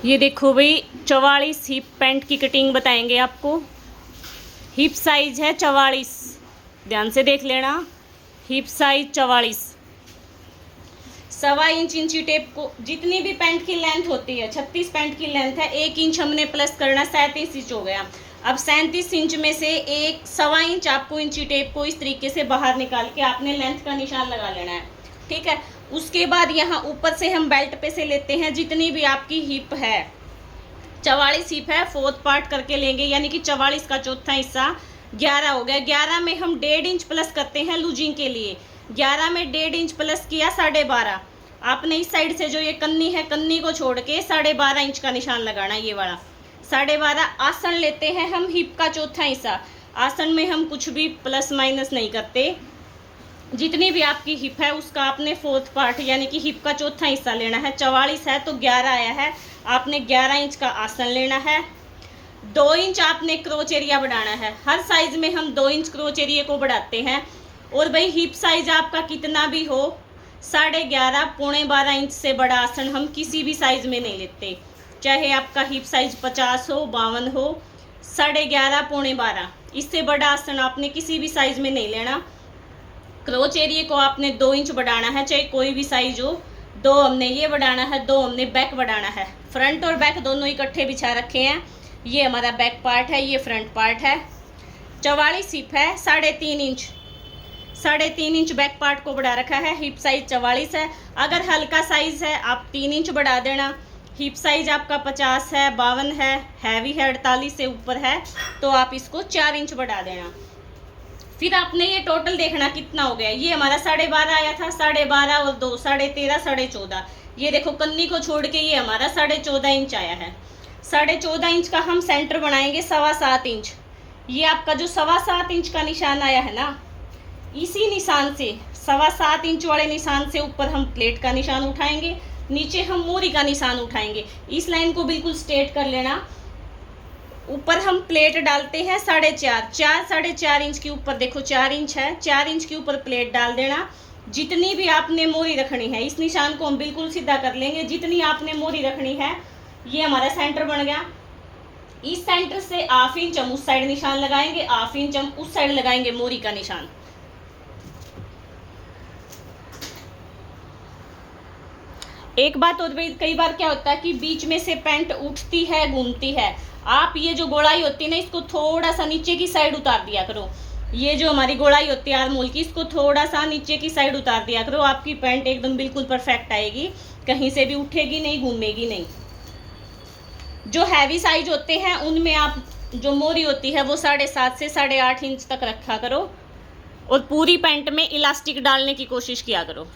ये देखो भाई 44 हिप पैंट की कटिंग बताएंगे आपको। हिप साइज है 44, ध्यान से देख लेना। हिप साइज 44, 1.25 इंच इंची टेप को जितनी भी पैंट की लेंथ होती है, 36 पैंट की लेंथ है, 1 इंच हमने प्लस करना, 37 इंच हो गया। अब 37 इंच में से 1.25 इंच आपको इंची टेप को इस तरीके से बाहर निकाल के आपने लेंथ का निशान लगा लेना है, ठीक है। उसके बाद यहाँ ऊपर से हम बेल्ट पे से लेते हैं जितनी भी आपकी हिप है, 44 हिप है, 4th पार्ट करके लेंगे, यानी कि 44 का चौथा हिस्सा 11 हो गया। 11 में हम 1.5 इंच प्लस करते हैं लूजिंग के लिए। 11 में 1.5 इंच प्लस किया 12.5। आपने इस साइड से जो ये कन्नी है, कन्नी को छोड़ के 12.5 इंच का निशान लगाना, ये वाला 12.5। आसन लेते हैं हम हिप का चौथा हिस्सा। आसन में हम कुछ भी प्लस माइनस नहीं करते, जितनी भी आपकी हिप है उसका आपने 4th पार्ट यानी कि हिप का चौथा हिस्सा लेना है। 44 है तो 11 आया है, आपने 11 इंच का आसन लेना है। 2 इंच आपने क्रोच एरिया बढ़ाना है। हर साइज में हम 2 इंच क्रोच एरिया को बढ़ाते हैं। और भाई हिप साइज आपका कितना भी हो, 11.5 पौने 12 इंच से बड़ा आसन हम किसी भी साइज में नहीं लेते, चाहे आपका हिप साइज 50 हो, 52 हो। 11.5 पौने 12 इससे बड़ा आसन आपने किसी भी साइज में नहीं लेना। क्रोच एरिया को आपने 2 इंच बढ़ाना है, चाहे कोई भी साइज हो। 2 हमने ये बढ़ाना है, 2 हमने बैक बढ़ाना है। फ्रंट और बैक दोनों इकट्ठे बिछा रखे हैं। ये हमारा बैक पार्ट है, ये फ्रंट पार्ट है। 44 हिप है, 3.5 इंच, 3.5 इंच बैक पार्ट को बढ़ा रखा है। हिप साइज 44 है। अगर हल्का साइज है आप 3 इंच बढ़ा देना। हिप साइज आपका 50 है, 52 है, हैवी है 48 से ऊपर है, तो आप इसको 4 इंच बढ़ा देना। फिर आपने ये टोटल देखना कितना हो गया। ये हमारा 12.5 आया था, 12.5 और 2 13.5 14.5। ये देखो कन्नी को छोड़ के ये हमारा 14.5 इंच आया है। 14.5 इंच का हम सेंटर बनाएंगे 7.25 इंच। ये आपका जो 7.25 इंच का निशान आया है ना, इसी निशान से 7.25 इंच वाले निशान से ऊपर हम प्लेट का निशान उठाएंगे, नीचे हम मोरी का निशान उठाएंगे। इस लाइन को बिल्कुल स्ट्रेट कर लेना। ऊपर हम प्लेट डालते हैं 4.5 इंच के ऊपर, देखो 4 इंच है, 4 इंच के ऊपर प्लेट डाल देना। जितनी भी आपने मोरी रखनी है, इस निशान को हम बिल्कुल सीधा कर लेंगे। जितनी आपने मोरी रखनी है, ये हमारा सेंटर बन गया। इस सेंटर से 1/2 इंच हम उस साइड निशान लगाएंगे, 1/2 इंच हम उस साइड लगाएंगे मोरी का निशान। एक बात और भाई, कई बार क्या होता है कि बीच में से पैंट उठती है, घूमती है। आप ये जो गोलाई होती है ना, इसको थोड़ा सा नीचे की साइड उतार दिया करो। ये जो हमारी गोलाई होती है आर्महोल की, इसको थोड़ा सा नीचे की साइड उतार दिया करो। आपकी पैंट एकदम बिल्कुल परफेक्ट आएगी, कहीं से भी उठेगी नहीं, घूमेगी नहीं। जो हैवी साइज होते हैं उनमें आप जो मोरी होती है वो 7.5 से 8.5 इंच तक रखा करो, और पूरी पैंट में इलास्टिक डालने की कोशिश किया करो।